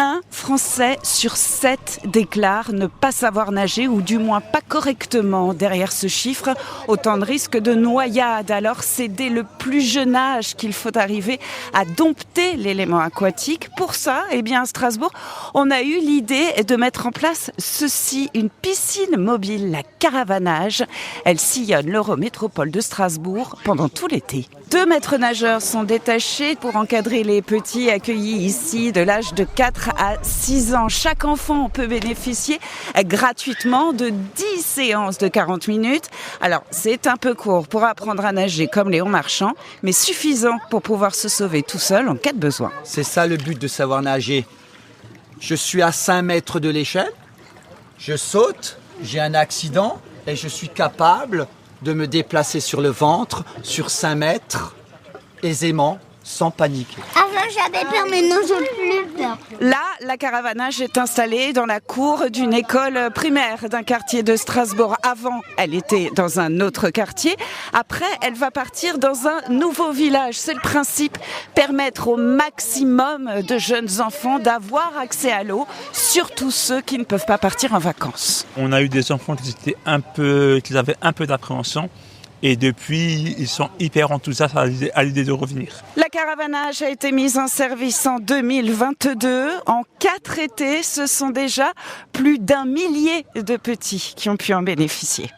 Un Français sur 7 déclare ne pas savoir nager ou du moins pas correctement. Derrière ce chiffre, autant de risques de noyade. Alors c'est dès le plus jeune âge qu'il faut arriver à dompter l'élément aquatique. Pour ça, à Strasbourg, on a eu l'idée de mettre en place ceci, une piscine mobile, la Caravanage. Elle sillonne l'Eurométropole de Strasbourg pendant tout l'été. 2 maîtres nageurs sont détachés pour encadrer les petits accueillis ici de l'âge de 4 à 6 ans. Chaque enfant peut bénéficier gratuitement de 10 séances de 40 minutes. Alors, c'est un peu court pour apprendre à nager comme Léon Marchand, mais suffisant pour pouvoir se sauver tout seul en cas de besoin. C'est ça le but de savoir nager. Je suis à 5 mètres de l'échelle, je saute, j'ai un accident et je suis capable de me déplacer sur le ventre, sur 5 mètres, aisément, sans paniquer. Avant, j'avais peur, maintenant, j'ai plus peur. Là, la Caravanage est installée dans la cour d'une école primaire d'un quartier de Strasbourg. Avant, elle était dans un autre quartier. Après, elle va partir dans un nouveau village. C'est le principe, permettre au maximum de jeunes enfants d'avoir accès à l'eau, surtout ceux qui ne peuvent pas partir en vacances. On a eu des enfants qui avaient un peu d'appréhension. Et depuis, ils sont hyper enthousiastes à l'idée de revenir. La Caravanage a été mise en service en 2022. En 4 étés, ce sont déjà plus d'1 millier de petits qui ont pu en bénéficier.